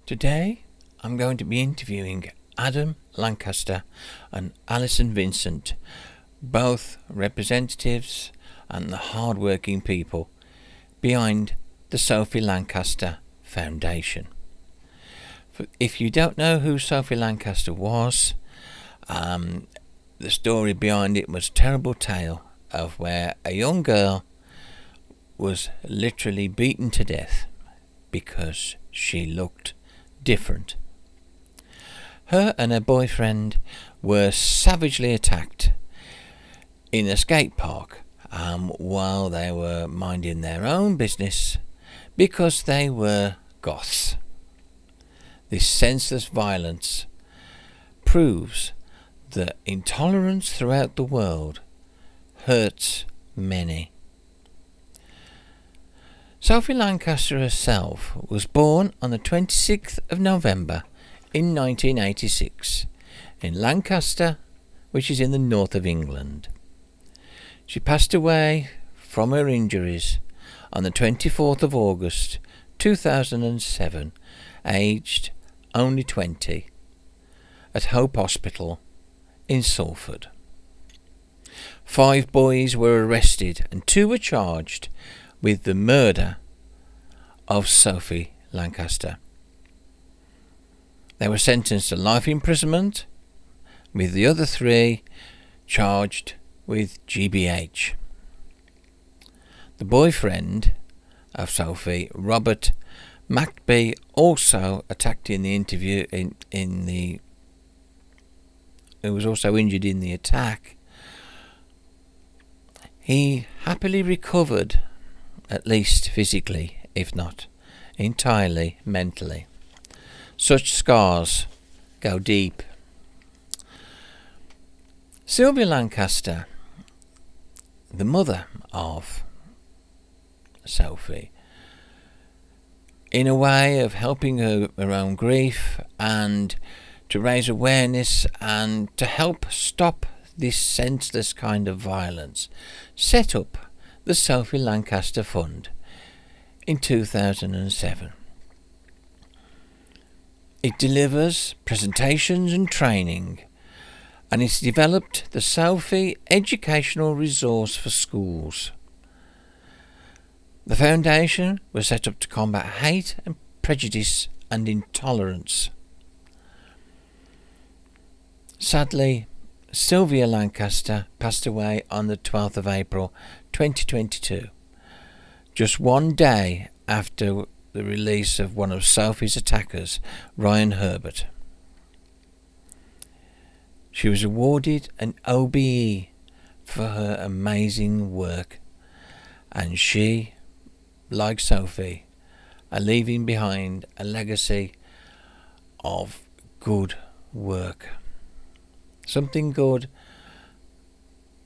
Today I'm going to be interviewing Adam Lancaster and Alison Vincent, both representatives and the hard-working people behind the Sophie Lancaster Foundation. If you don't know who Sophie Lancaster was, the story behind it was a terrible tale of where a young girl was literally beaten to death because she looked different. Her and her boyfriend were savagely attacked in a skate park while they were minding their own business because they were goths. This senseless violence proves that intolerance throughout the world hurts many. Sophie Lancaster herself was born on the 26th of November in 1986 in Lancaster, which is in the north of England. She passed away from her injuries on the 24th of August 2007, aged only 20, at Hope Hospital in Salford. 5 boys were arrested and 2 were charged with the murder of Sophie Lancaster. They were sentenced to life imprisonment, with the other 3 charged with GBH. The boyfriend of Sophie, Robert McBee, also attacked in the interview who was also injured in the attack. He happily recovered, at least physically, if not entirely mentally. Such scars go deep. Sophie Lancaster, the mother of Sophie, in a way of helping her own grief and to raise awareness and to help stop this senseless kind of violence, set up the Sophie Lancaster Fund in 2007. It delivers presentations and training, and it's developed the Sophie Educational Resource for Schools. The foundation was set up to combat hate and prejudice and intolerance. Sadly, Sylvia Lancaster passed away on the 12th of April 2022, just one day after the release of one of Sophie's attackers, Ryan Herbert. She was awarded an OBE for her amazing work, and she, like Sophie, are leaving behind a legacy of good work. Something good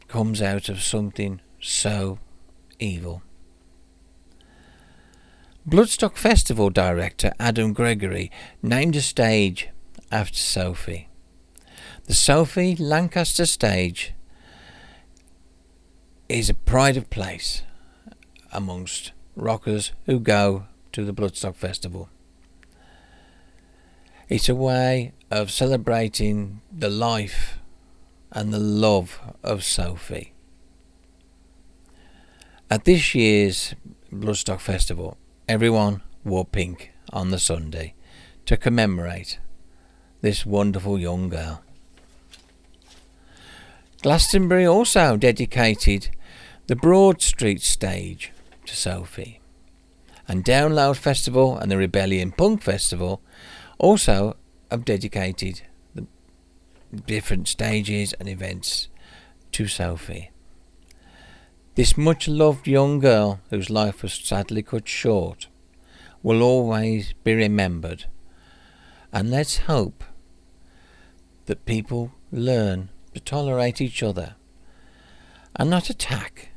comes out of something so evil. Bloodstock Festival director Adam Gregory named a stage after Sophie. The Sophie Lancaster stage is a pride of place amongst rockers who go to the Bloodstock Festival. It's a way of celebrating the life and the love of Sophie. At this year's Bloodstock Festival, everyone wore pink on the Sunday to commemorate this wonderful young girl. Glastonbury also dedicated the Broad Street stage to Sophie, and Download Festival and the Rebellion Punk Festival also have dedicated the different stages and events to Sophie. This much loved young girl, whose life was sadly cut short, will always be remembered, and let's hope that people learn to tolerate each other and not attack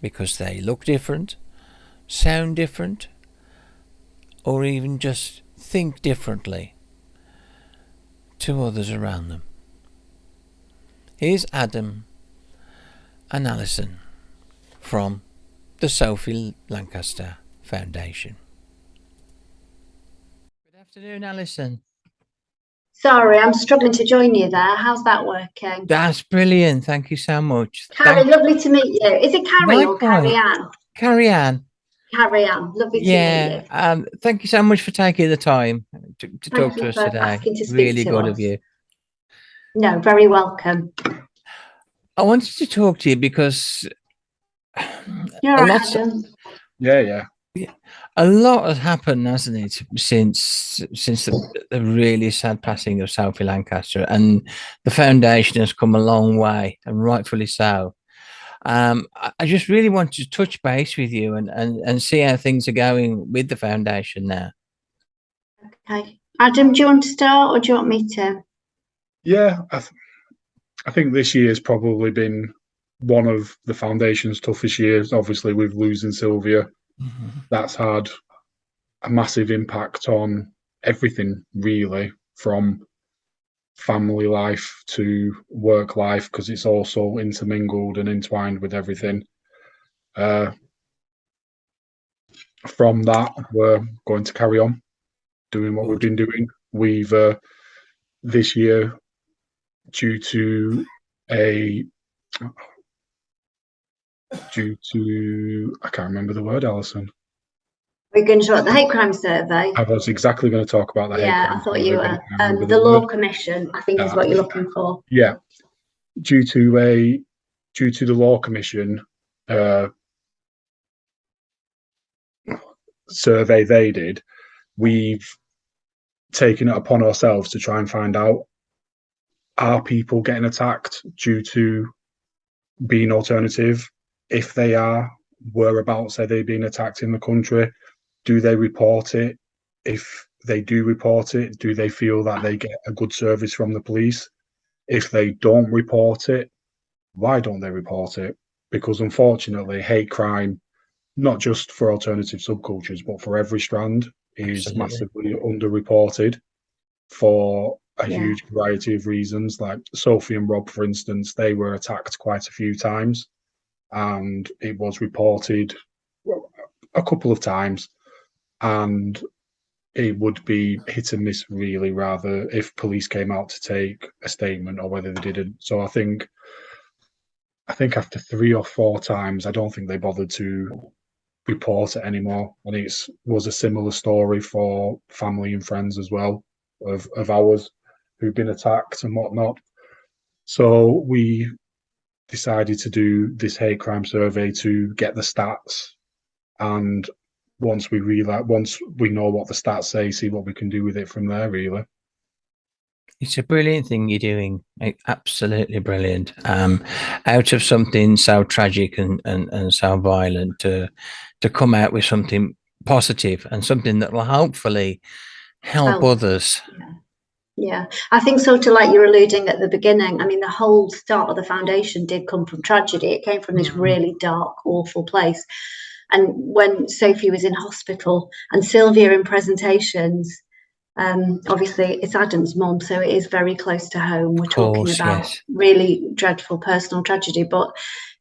because they look different, sound different, or even just think differently to others around them. Here's Adam and Alison from the Sophie Lancaster Foundation. Afternoon, Alison. Sorry, I'm struggling to join you there. How's that working? That's brilliant. Thank you so much. Carrie, lovely to meet you. Is it Carrie or Likewise. Carrie Anne? Carrie Anne. Carrie Anne, lovely to meet you. Thank you so much for taking the time to talk Thank to you us for today. asking to speak Really to good us. of you. No, very welcome. I wanted to talk to you because You're right, Adam. Yeah. a lot has happened, hasn't it, since the really sad passing of Sophie Lancaster, and the foundation has come a long way, and rightfully so. I just really wanted to touch base with you and see how things are going with the foundation now. Okay. Adam, do you want to start or do you want me to? Yeah, I think this year's probably been one of the foundation's toughest years. Obviously, with losing Sylvia, that's had a massive impact on everything, really, from family life to work life, because it's also intermingled and entwined with everything. From that, we're going to carry on doing what we've been doing. We've this year, due to I can't remember the word, Alison. We're going to talk about the hate crime survey. I was exactly going to talk about the hate crime. Yeah, I thought you were. The law commission, I think, is what you're looking for. Yeah, due to the law commission survey they did, we've taken it upon ourselves to try and find out, are people getting attacked due to being alternative? If they are, whereabouts are they being attacked in the country? Do they report it? If they do report it, do they feel that they get a good service from the police? If they don't report it, why don't they report it? Because unfortunately, hate crime, not just for alternative subcultures, but for every strand, is massively underreported for a huge variety of reasons. Like Sophie and Rob, for instance, they were attacked quite a few times, and it was reported a couple of times, and it would be hit and miss, really, rather if police came out to take a statement or whether they didn't. So I think after 3 or 4 times, I don't think they bothered to report it anymore. And it was a similar story for family and friends as well of ours who've been attacked and whatnot. So we decided to do this hate crime survey to get the stats, and once we know what the stats say, see what we can do with it from there, really. It's a brilliant thing you're doing. Absolutely brilliant. Out of something so tragic and so violent, to come out with something positive and something that will hopefully help others. Yeah, I think sort of like you're alluding at the beginning. I mean, the whole start of the foundation did come from tragedy. It came from this really dark, awful place. And when Sophie was in hospital and Sylvia in presentations, obviously it's Adam's mum, so it is very close to home. We're talking about really dreadful personal tragedy. But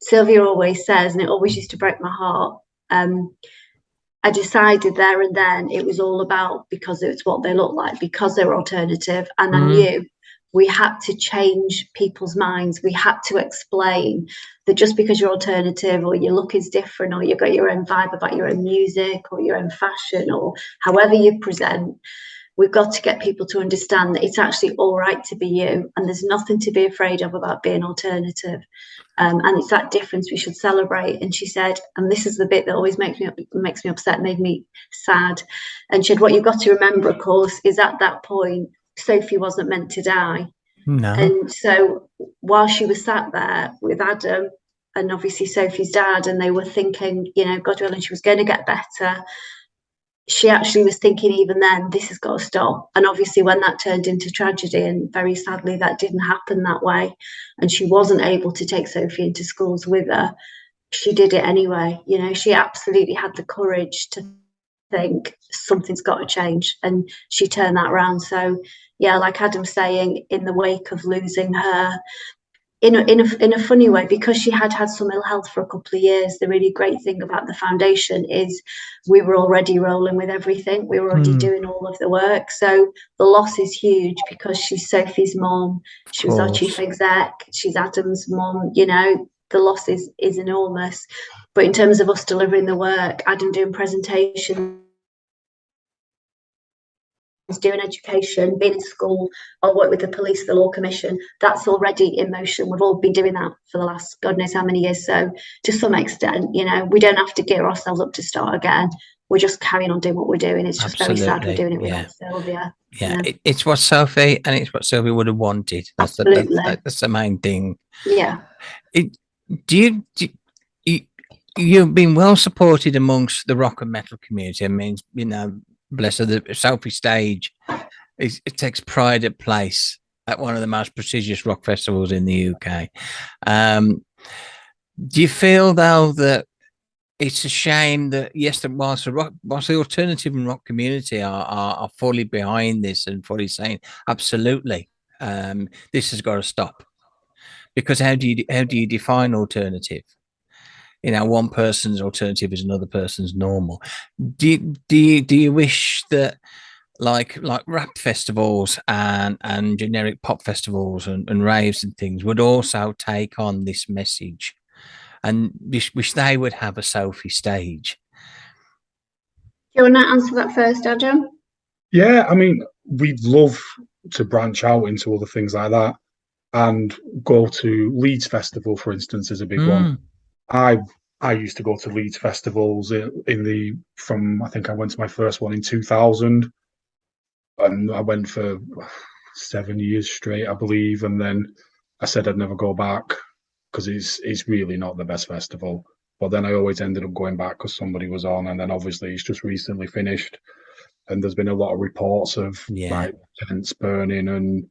Sylvia always says, and it always used to break my heart, I decided there and then it was all about, because it's what they look like, because they were alternative, and I knew we had to change people's minds. We had to explain that just because you're alternative or your look is different or you've got your own vibe about your own music or your own fashion or however you present, we've got to get people to understand that it's actually all right to be you, and there's nothing to be afraid of about being alternative. And it's that difference we should celebrate. And she said, and this is the bit that always makes me upset, made me sad. And she said, what you've got to remember, of course, is at that point, Sophie wasn't meant to die. No. And so while she was sat there with Adam and obviously Sophie's dad, and they were thinking, God willing, she was going to get better, she actually was thinking even then, this has got to stop. And obviously when that turned into tragedy, and very sadly that didn't happen that way, and she wasn't able to take Sophie into schools with her, she did it anyway. She absolutely had the courage to think something's got to change, and she turned that around. So yeah, like Adam's saying, in the wake of losing her, in a funny way, because she had some ill health for a couple of years. The really great thing about the foundation is we were already rolling with everything. We were already doing all of the work. So the loss is huge because she's Sophie's mom. She was our chief exec. She's Adam's mom. You know, the loss is enormous. But in terms of us delivering the work, Adam doing presentations, doing education, being in school, I'll work with the police, the law commission, that's already in motion. We've all been doing that for the last God knows how many years. So to some extent, you know, we don't have to gear ourselves up to start again. We're just carrying on doing what we're doing. It's just very sad we're doing it without Sylvia. Yeah. It's what Sophie would have wanted. That's the main thing. Yeah. You've been well supported amongst the rock and metal community. I mean, you know, bless her, the Sophie stage it takes pride at place at one of the most prestigious rock festivals in the UK. Do you feel though that it's a shame that whilst the alternative and rock community are fully behind this and fully saying absolutely, this has got to stop, because how do you define alternative? You know, one person's alternative is another person's normal. Do you wish that like rap festivals and generic pop festivals and raves and things would also take on this message, and wish they would have a Sophie stage? Do you want to answer that first, Adam? Yeah, I mean, we'd love to branch out into other things like that and go to Leeds Festival, for instance, is a big one. I used to go to Leeds festivals I think I went to my first one in 2000, and I went for 7 years straight, I believe, and then I said I'd never go back because it's really not the best festival. But then I always ended up going back because somebody was on, and then obviously it's just recently finished, and there's been a lot of reports of like tents burning and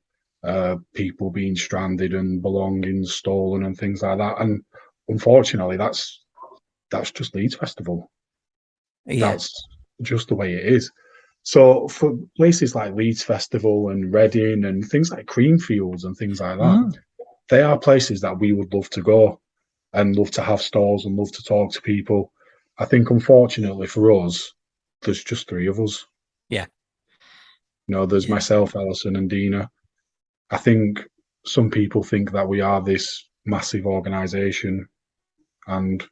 people being stranded and belongings stolen and things like that. And unfortunately, that's just Leeds Festival. That's just the way it is. So for places like Leeds Festival and Reading and things like Creamfields and things like that, they are places that we would love to go and love to have stalls and love to talk to people. I think, unfortunately for us, there's just three of us. Yeah. You know, there's myself, Alison, and Dina. I think some people think that we are this massive organisation, and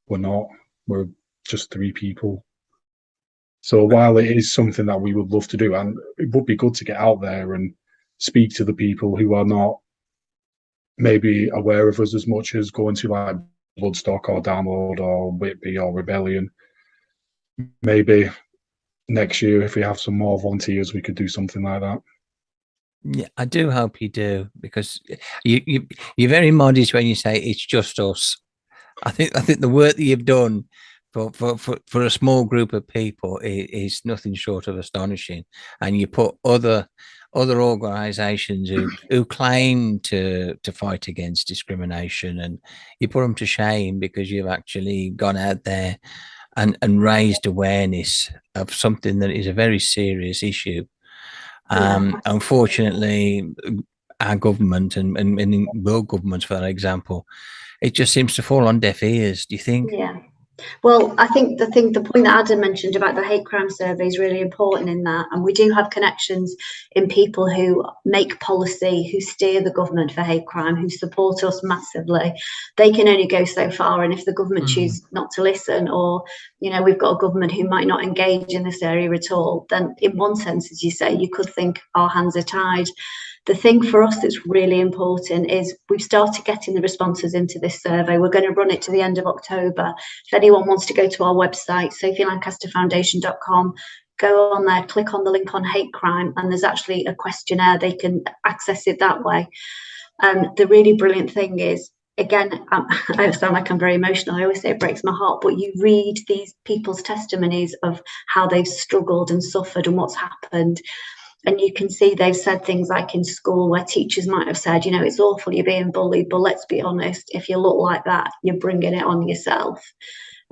we're not. We're just three people. So while it is something that we would love to do, and it would be good to get out there and speak to the people who are not maybe aware of us as much as going to like Bloodstock or Download or Whitby or Rebellion, maybe next year, if we have some more volunteers, we could do something like that. Yeah, I do hope you do, because you're very modest when you say it's just us. I think the work that you've done for a small group of people is nothing short of astonishing. And you put other organisations who claim to fight against discrimination, and you put them to shame because you've actually gone out there and raised awareness of something that is a very serious issue. Unfortunately, our government and world governments, for example, it just seems to fall on deaf ears. Do you think? Yeah. Well, I think the point that Adam mentioned about the hate crime survey is really important in that. And we do have connections in people who make policy, who steer the government for hate crime, who support us massively. They can only go so far. And if the government choose not to listen, or, you know, we've got a government who might not engage in this area at all, then in one sense, as you say, you could think our hands are tied. The thing for us that's really important is we've started getting the responses into this survey. We're going to run it to the end of October. If anyone wants to go to our website, sophielancasterfoundation.com, go on there, click on the link on hate crime, and there's actually a questionnaire. They can access it that way. The really brilliant thing is, again, I sound like I'm very emotional. I always say it breaks my heart, but you read these people's testimonies of how they've struggled and suffered and what's happened. And you can see they've said things like in school where teachers might have said, you know, it's awful you're being bullied, but let's be honest, if you look like that, you're bringing it on yourself.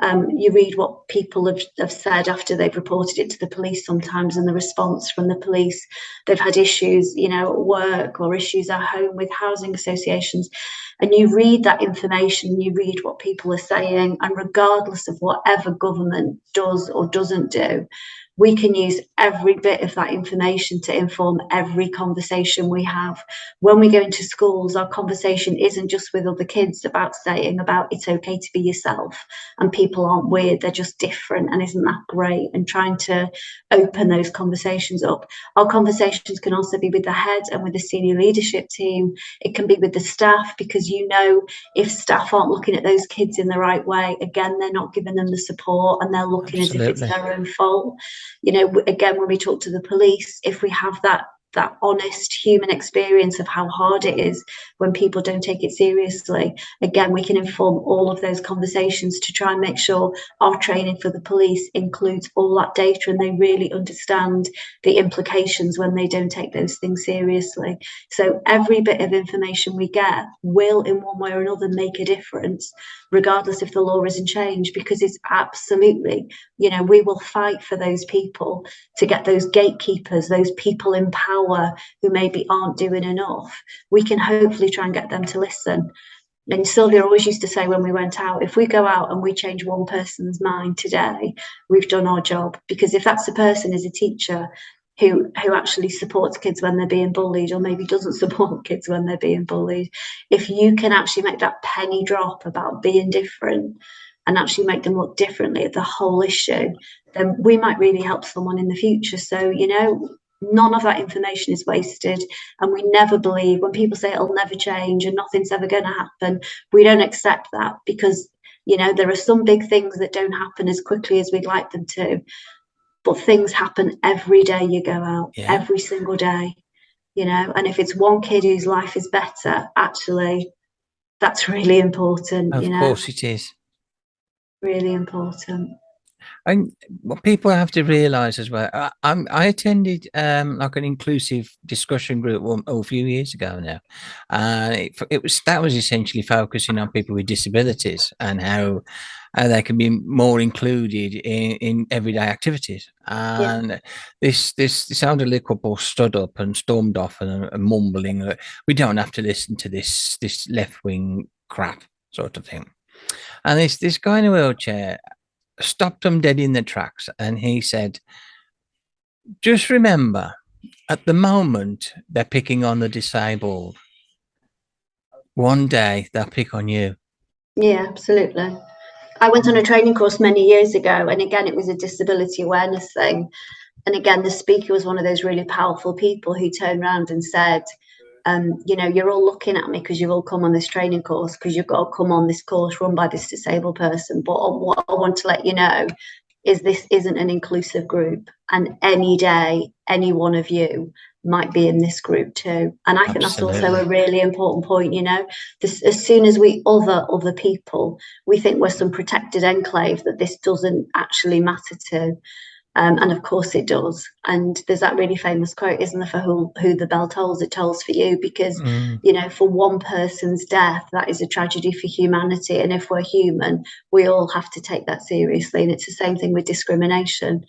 You read what people have said after they've reported it to the police sometimes, and the response from the police. They've had issues, at work, or issues at home with housing associations. And you read that information, you read what people are saying, and regardless of whatever government does or doesn't do, we can use every bit of that information to inform every conversation we have. When we go into schools, our conversation isn't just with other kids about saying about it's okay to be yourself and people aren't weird, they're just different, and isn't that great, and trying to open those conversations up. Our conversations can also be with the head and with the senior leadership team. It can be with the staff, because if staff aren't looking at those kids in the right way, again, they're not giving them the support, and they're looking Absolutely. as if it's their own fault. Again, when we talk to the police, if we have that honest human experience of how hard it is when people don't take it seriously, again, we can inform all of those conversations to try and make sure our training for the police includes all that data, and they really understand the implications when they don't take those things seriously. So every bit of information we get will, in one way or another, make a difference, regardless if the law isn't changed, because it's absolutely, we will fight for those people, to get those gatekeepers, those people in power who maybe aren't doing enough. We can hopefully try and get them to listen. And Sylvia always used to say when we went out, if we go out and we change one person's mind today, we've done our job. Because if that's a person is a teacher who actually supports kids when they're being bullied, or maybe doesn't support kids when they're being bullied, if you can actually make that penny drop about being different and actually make them look differently at the whole issue, then we might really help someone in the future. So, none of that information is wasted, and we never believe when people say it'll never change and nothing's ever going to happen. We don't accept that, because there are some big things that don't happen as quickly as we'd like them to, but things happen every day you go out, every single day, and if it's one kid whose life is better, actually, that's really important. Of course it is. Really important. And what people have to realise as well, I attended like an inclusive discussion group a few years ago now, and that was essentially focusing on people with disabilities and how they can be more included in everyday activities. And this elderly couple stood up and stormed off and mumbling that we don't have to listen to this left wing crap sort of thing. And this guy in a wheelchair stopped them dead in the tracks, and he said, just remember, at the moment they're picking on the disabled, one day they'll pick on you. Yeah, absolutely. I went on a training course many years ago, and again, it was a disability awareness thing, and again, the speaker was one of those really powerful people who turned around and said, you're all looking at me because you've all come on this training course, because you've got to come on this course run by this disabled person. But what I want to let you know is this isn't an inclusive group, and any day, any one of you might be in this group too. And I think that's also a really important point. As soon as we other people, we think we're some protected enclave that this doesn't actually matter to. And of course it does. And there's that really famous quote, isn't there, for who the bell tolls, it tolls for you. Because, for one person's death, that is a tragedy for humanity. And if we're human, we all have to take that seriously. And it's the same thing with discrimination.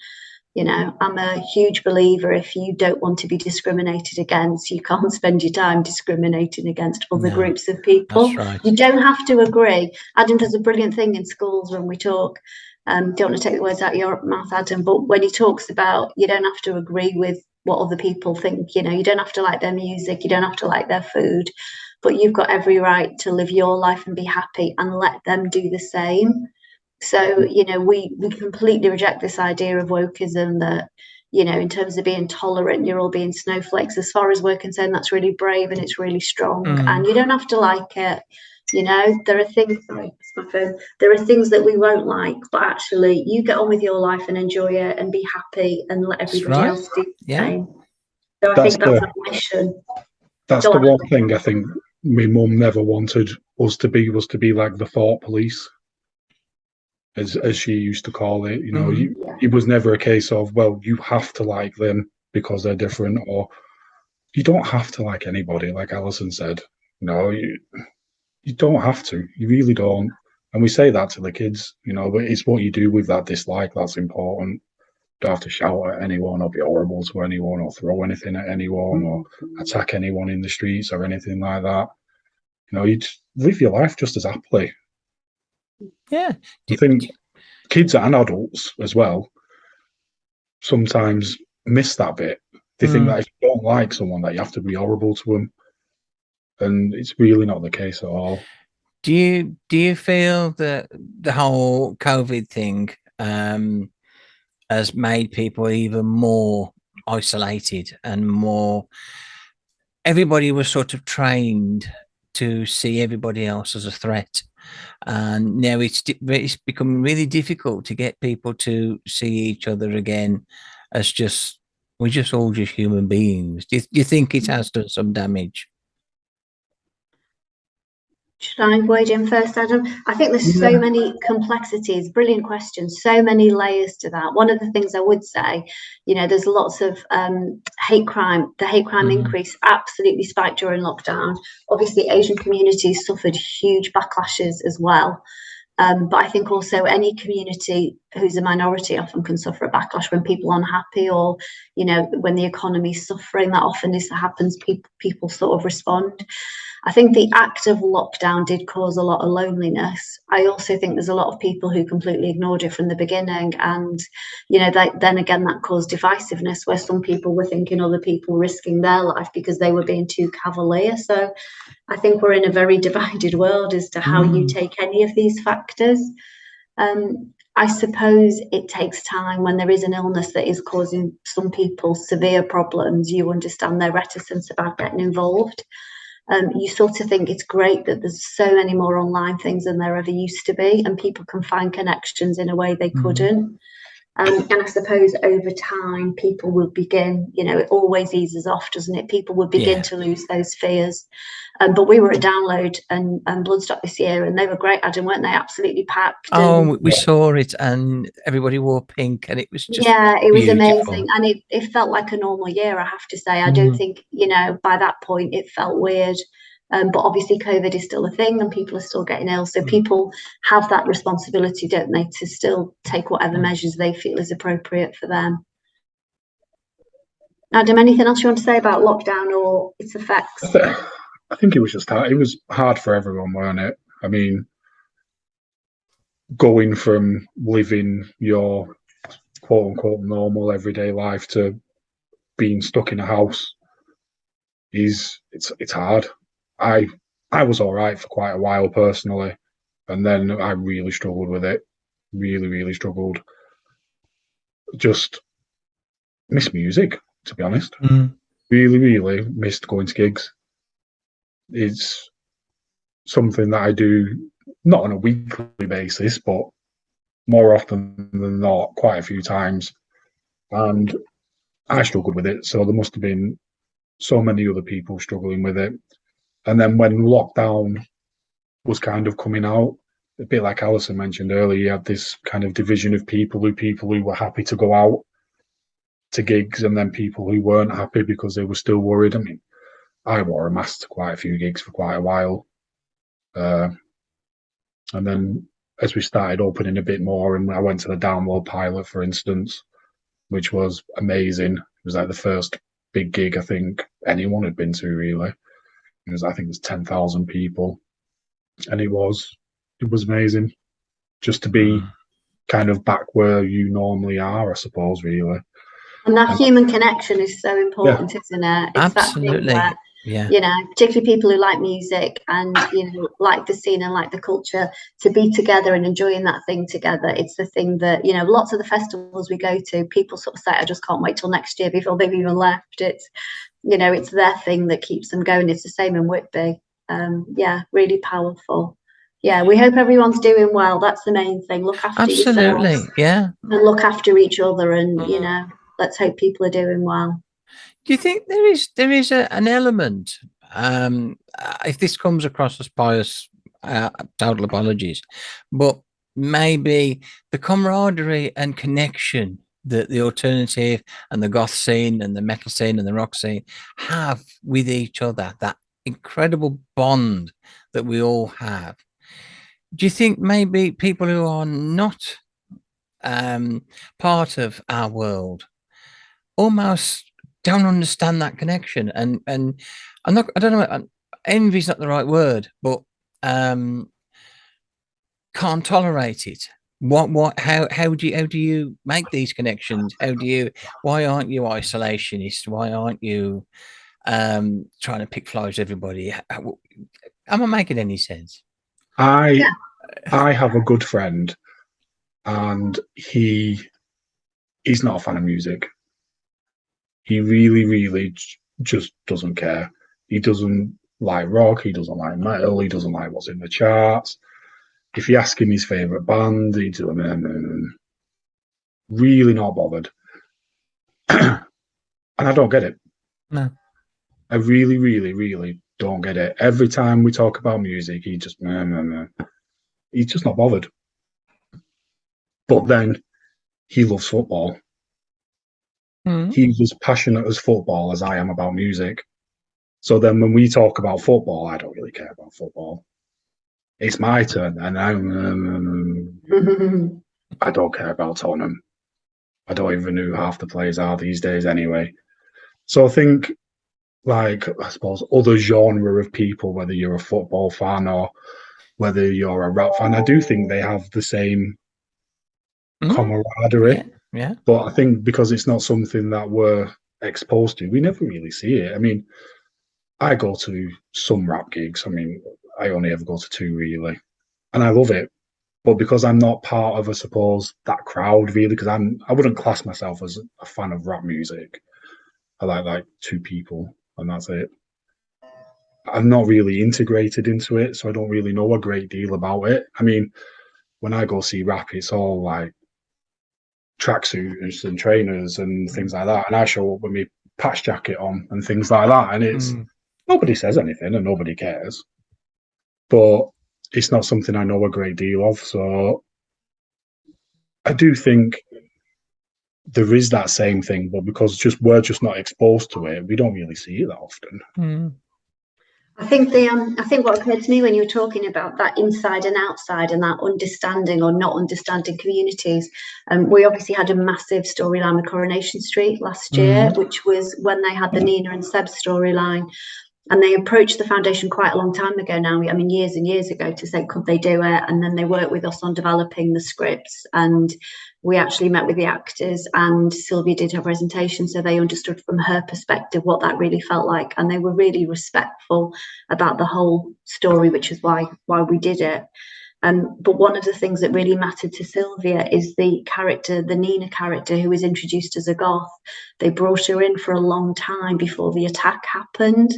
I'm a huge believer, if you don't want to be discriminated against, you can't spend your time discriminating against other groups of people. That's right. You don't have to agree. Adam does a brilliant thing in schools when we talk. Don't want to take the words out of your mouth, Adam, but when he talks about you don't have to agree with what other people think, you don't have to like their music, you don't have to like their food, but you've got every right to live your life and be happy, and let them do the same. So, we completely reject this idea of wokeism that, in terms of being tolerant, you're all being snowflakes. As far as we're concerned, that's really brave and it's really strong, and you don't have to like it. There are things, there are things that we won't like, but actually you get on with your life and enjoy it and be happy and let everybody else do the same. So I think that's our mission. That's the one thing I think my mum never wanted us to be, was to be like the thought police, as she used to call it. It was never a case of, well, you have to like them because they're different, or you don't have to like anybody, like Alison said. You don't have to. You really don't. And we say that to the kids, you know, but it's what you do with that dislike that's important. Don't have to shout at anyone or be horrible to anyone or throw anything at anyone or attack anyone in the streets or anything like that. You know, you just live your life just as happily. Yeah. I think kids and adults as well sometimes miss that bit. They think that if you don't like someone, that you have to be horrible to them, and it's really not the case at all. Do you feel that the whole COVID thing has made people even more isolated and more? Everybody was sort of trained to see everybody else as a threat, and now it's become really difficult to get people to see each other again as just we're just all just human beings. Do you think it has done some damage? Should I wade in first, Adam? I think there's so many complexities. Brilliant question. So many layers to that. One of the things I would say, you know, there's lots of hate crime. The hate crime increase absolutely spiked during lockdown. Obviously, Asian communities suffered huge backlashes as well. But I think also any community who's a minority often can suffer a backlash when people are unhappy, or, you know, when the economy's suffering. That often happens. People sort of respond. I think the act of lockdown did cause a lot of loneliness. I also think there's a lot of people who completely ignored it from the beginning. And, you know, then again, that caused divisiveness, where some people were thinking other people risking their life because they were being too cavalier. So I think we're in a very divided world as to how you take any of these factors. I suppose it takes time when there is an illness that is causing some people severe problems. You understand their reticence about getting involved. You sort of think it's great that there's so many more online things than there ever used to be, and people can find connections in a way they couldn't. And I suppose over time, people will begin, you know, it always eases off, doesn't it? People will begin to lose those fears. But we were at Download and Bloodstock this year, and they were great, Adam, weren't they? Absolutely packed. Oh, we saw it, and everybody wore pink, and it was just it was beautiful. amazing, and it felt like a normal year, I have to say. I don't think, you know, by that point it felt weird. But obviously COVID is still a thing and people are still getting ill. So people have that responsibility, don't they, to still take whatever measures they feel is appropriate for them. Adam, anything else you want to say about lockdown or its effects? I think it was just hard. It was hard for everyone, wasn't it? I mean, going from living your quote unquote normal everyday life to being stuck in a house it's hard. I was all right for quite a while personally, and then I really struggled with it. Really struggled. Just missed music, to be honest. Really missed going to gigs. It's something that I do not on a weekly basis, but more often than not, quite a few times. And I struggled with it, so there must have been so many other people struggling with it. And then when lockdown was kind of coming out, a bit like Alison mentioned earlier, you had this kind of division of people who were happy to go out to gigs, and then people who weren't happy because they were still worried. I mean, I wore a mask to quite a few gigs for quite a while. And then as we started opening a bit more, and I went to the Download pilot, for instance, which was amazing. It was like the first big gig I think anyone had been to, really. I think it was 10,000 people, and it was amazing just to be kind of back where you normally are, I suppose, really. And that human connection is so important, isn't it? It's absolutely. That thing where, you know, particularly people who like music and, you know, like the scene and like the culture, to be together and enjoying that thing together. It's the thing that, you know, lots of the festivals we go to, people sort of say, I just can't wait till next year before they've even left. It's, you know, it's their thing that keeps them going. It's the same in Whitby. Really powerful. Yeah, we hope everyone's doing well. That's the main thing. Look after yourselves. Yeah. And look after each other, and you know, let's hope people are doing well. Do you think there is an element? If this comes across as pious, total apologies, but maybe the camaraderie and connection that the alternative and the goth scene and the metal scene and the rock scene have with each other, that incredible bond that we all have. Do you think maybe people who are not part of our world almost don't understand that connection, and I don't know, envy's not the right word, but can't tolerate it? How do you make these connections? Why aren't you isolationist? Why aren't you trying to pick flies everybody? Am I making any sense? I have a good friend, and he's not a fan of music. He really just doesn't care. He doesn't like rock. He doesn't like metal. He doesn't like what's in the charts. If you ask him his favourite band, he's really not bothered. And I don't get it. No. I really don't get it. Every time we talk about music, he just he's just not bothered. But then he loves football. He's as passionate as football as I am about music. So then when we talk about football, I don't really care about football. It's my turn, and I don't care about Tottenham. I don't even know who half the players are these days anyway. So I think, like, I suppose, other genre of people, whether you're a football fan or whether you're a rap fan, I do think they have the same camaraderie. Yeah. But I think because it's not something that we're exposed to, we never really see it. I mean, I go to some rap gigs. I mean, I only ever go to 2 really, and I love it. But because I'm not part of, I suppose, that crowd really, because I wouldn't class myself as a fan of rap music. I like 2 people, and that's it. I'm not really integrated into it, so I don't really know a great deal about it. I mean, when I go see rap, it's all like tracksuits and trainers and things like that, and I show up with my patch jacket on and things like that, and it's nobody says anything and nobody cares. But it's not something I know a great deal of, so I do think there is that same thing, but because we're just not exposed to it, we don't really see it that often. I think what occurred to me when you were talking about that inside and outside and that understanding or not understanding communities, we obviously had a massive storyline with Coronation Street last year, which was when they had the Nina and Seb storyline. And they approached the foundation quite a long time ago now, I mean, years and years ago, to say, could they do it? And then they worked with us on developing the scripts. And we actually met with the actors, and Sylvia did her presentation, so they understood from her perspective what that really felt like. And they were really respectful about the whole story, which is why we did it. But one of the things that really mattered to Sylvia is the character, the Nina character, who was introduced as a goth. They brought her in for a long time before the attack happened.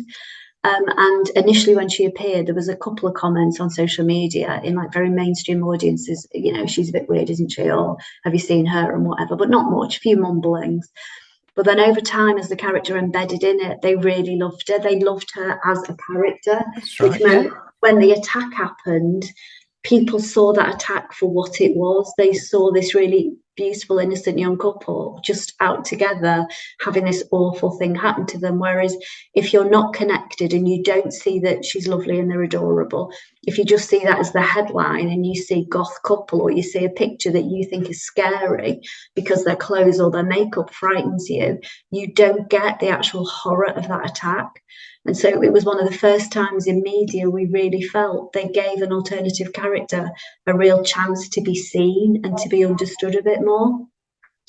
And initially when she appeared, there was a couple of comments on social media in like very mainstream audiences, you know, she's a bit weird, isn't she? Or have you seen her and whatever, but not much, a few mumblings. But then over time, as the character embedded in it, they really loved her. They loved her as a character, which meant when the attack happened, people saw that attack for what it was. They saw this really beautiful, innocent young couple just out together, having this awful thing happen to them. Whereas if you're not connected and you don't see that she's lovely and they're adorable, if you just see that as the headline and you see goth couple, or you see a picture that you think is scary because their clothes or their makeup frightens you, you don't get the actual horror of that attack. And so it was one of the first times in media we really felt they gave an alternative character a real chance to be seen and to be understood a bit more.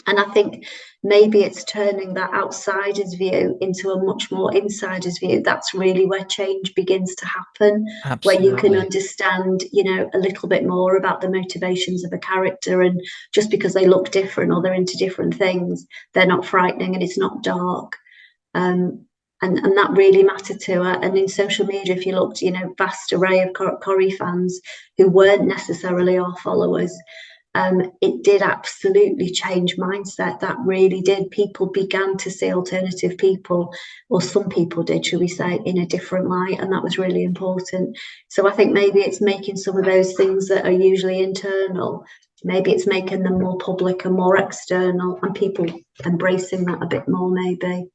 And I think maybe it's turning that outsider's view into a much more insider's view. That's really where change begins to happen. Absolutely. Where you can understand, you know, a little bit more about the motivations of a character, and just because they look different or they're into different things, they're not frightening and it's not dark. And that really mattered to her. And in social media, if you looked, you know, vast array of Corrie fans who weren't necessarily our followers, it did absolutely change mindset. That really did. People began to see alternative people, or some people did, should we say, in a different light, and that was really important. So I think maybe it's making some of those things that are usually internal, maybe it's making them more public and more external, and people embracing that a bit more, maybe.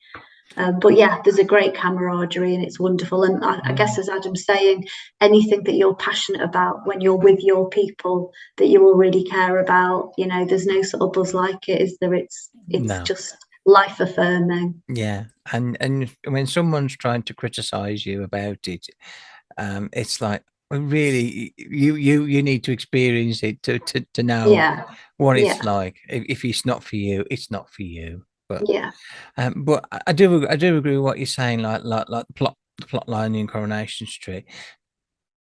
But yeah, there's a great camaraderie and it's wonderful. And I guess, as Adam's saying, anything that you're passionate about when you're with your people that you all really care about, you know, there's no sort of buzz like it, is there? It's No. just life affirming. Yeah, and when someone's trying to criticize you about it, it's like, well, really, you need to experience it to know Yeah, what yeah, it's like. If it's not for you, it's not for you. yeah, But I do agree with what you're saying, like the plot line in Coronation Street.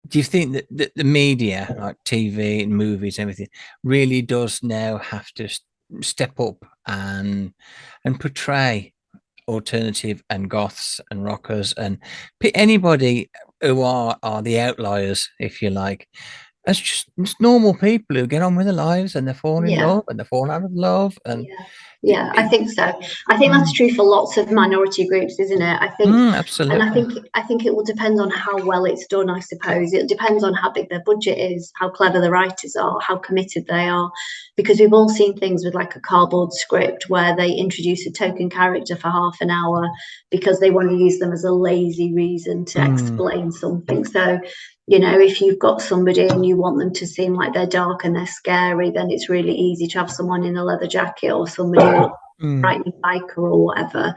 Do you think that the media, like TV and movies, and everything, really does now have to step up and portray alternative and goths and rockers and anybody who are the outliers, if you like, as just normal people who get on with their lives and they fall in yeah. love and they fall out of love and Yeah, I think so. I think that's true for lots of minority groups, isn't it? I think, and absolutely. I think it will depend on how well it's done. I suppose it depends on how big their budget is, how clever the writers are, how committed they are, because we've all seen things with like a cardboard script where they introduce a token character for half an hour because they want to use them as a lazy reason to explain something. So, you know, if you've got somebody and you want them to seem like they're dark and they're scary, then it's really easy to have someone in a leather jacket or somebody riding a biker or whatever.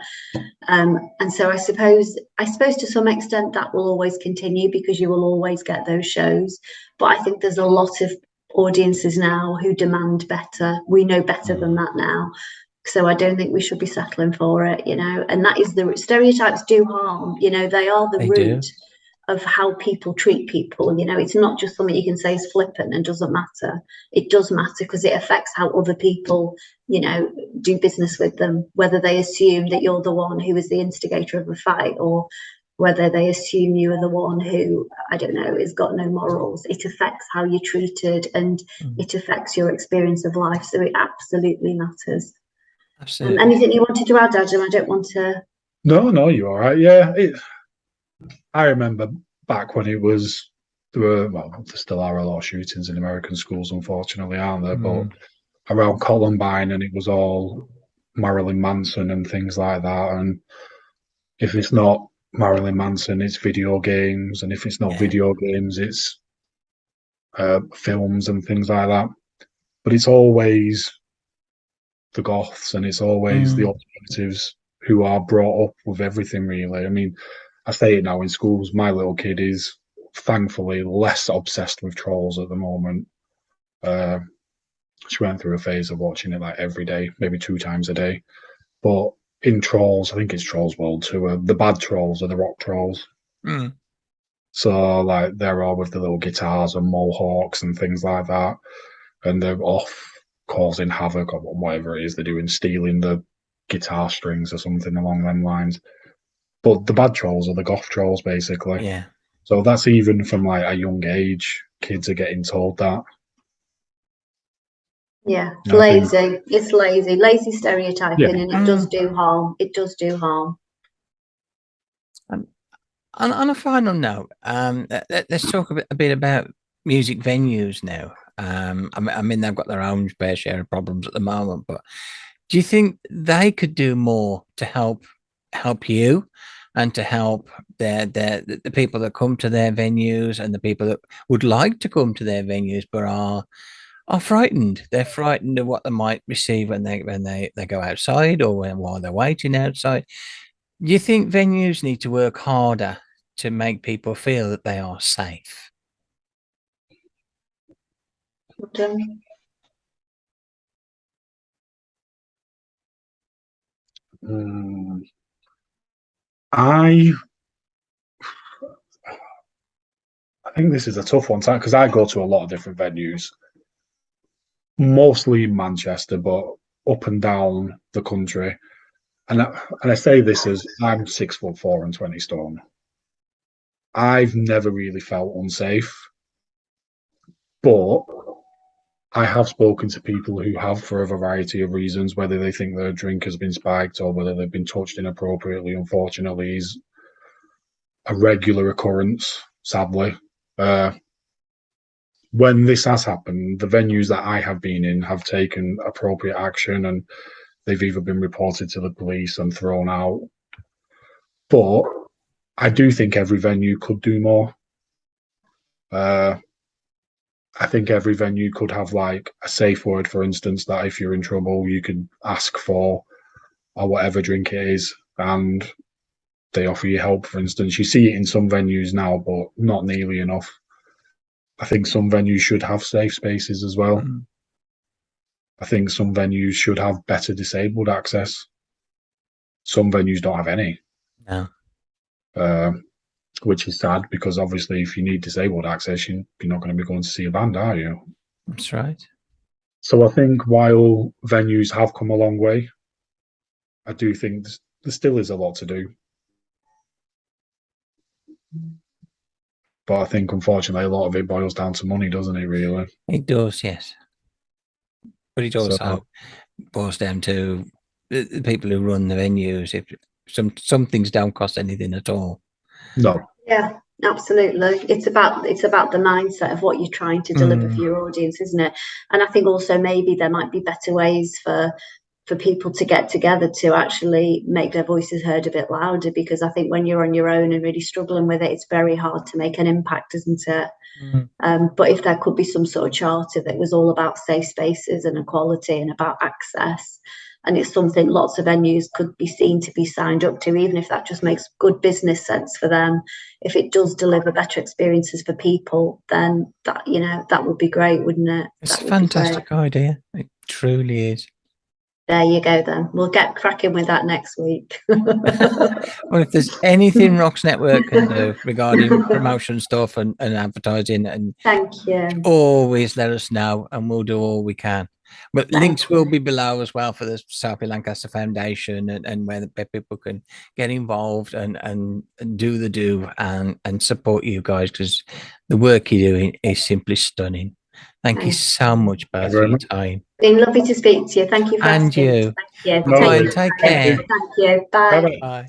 And so I suppose to some extent that will always continue because you will always get those shows. But I think there's a lot of audiences now who demand better. We know better than that now. So I don't think we should be settling for it, you know. And that is the stereotypes do harm, you know, they are the root of how people treat people. You know, it's not just something you can say is flippant and doesn't matter. It does matter because it affects how other people, you know, do business with them, whether they assume that you're the one who is the instigator of a fight or whether they assume you are the one who, I don't know, has got no morals. It affects how you're treated and it affects your experience of life. So it absolutely matters. Absolutely. Anything you wanted to add, Adam? I don't want to. No, you're all right. Yeah, I remember back when it was, there still are a lot of shootings in American schools, unfortunately, aren't there? But around Columbine, and it was all Marilyn Manson and things like that. And if it's not Marilyn Manson, it's video games, and if it's not video games, it's films and things like that. But it's always the goths, and it's always the alternatives who are brought up with everything, really. I mean, I say it now in schools. My little kid is thankfully less obsessed with Trolls at the moment. She went through a phase of watching it like every day, maybe 2 times a day. But in Trolls, I think it's Trolls World Tour, the bad Trolls are the rock Trolls. So like they're all with the little guitars and mohawks and things like that, and they're off causing havoc or whatever it is they're doing, stealing the guitar strings or something along them lines. But the bad Trolls are the goth Trolls, basically. Yeah. So that's even from like a young age, kids are getting told that. Yeah, lazy. It's lazy stereotyping, and it does do harm. It does do harm. On a final note, let's talk a bit about music venues now. I mean, they've got their own fair share of problems at the moment, but do you think they could do more to help you and to help the people that come to their venues and the people that would like to come to their venues but are frightened? They're frightened of what they might receive when they go outside or while they're waiting outside. Do you think venues need to work harder to make people feel that they are safe? I think this is a tough one because I go to a lot of different venues, mostly in Manchester, but up and down the country. And I say this as I'm 6'4" and 20 stone. I've never really felt unsafe, but I have spoken to people who have for a variety of reasons, whether they think their drink has been spiked or whether they've been touched inappropriately. Unfortunately, is a regular occurrence, sadly. When this has happened, the venues that I have been in have taken appropriate action, and they've either been reported to the police and thrown out, But I do think every venue could do more. I think every venue could have like a safe word, for instance, that if you're in trouble, you can ask for, or whatever drink it is, and they offer you help, for instance. You see it in some venues now, but not nearly enough. I think some venues should have safe spaces as well. I think some venues should have better disabled access. Some venues don't have any. No. Which is sad, because obviously if you need disabled access, you're not going to be going to see a band, are you? That's right. So I think while venues have come a long way, I do think there still is a lot to do. But I think, unfortunately, a lot of it boils down to money, doesn't it, really? It does, yes. But it also So, boils down to the people who run the venues. If some things don't cost anything at all. no. Yeah, absolutely. It's about the mindset of what you're trying to deliver for your audience, isn't it? And I think also maybe there might be better ways for people to get together to actually make their voices heard a bit louder, because I think when you're on your own and really struggling with it, it's very hard to make an impact, isn't it? But if there could be some sort of charter that was all about safe spaces and equality and about access, and it's something lots of venues could be seen to be signed up to, even if that just makes good business sense for them, if it does deliver better experiences for people, then that, you know, that would be great, wouldn't it? It's a fantastic idea. It truly is. There you go then. We'll get cracking with that next week. Well, if there's anything ROX Network can do regarding promotion stuff and advertising, and thank you, always let us know and we'll do all we can. But links will be below as well for the Sophie Lancaster Foundation, and where people can get involved and do the do and support you guys, because the work you're doing is simply stunning. Thank you so much, both, for your time. It's been lovely to speak to you. Thank you for and asking. you. Thank you. Bye. Take care. Thank you. Bye. Bye-bye. Bye.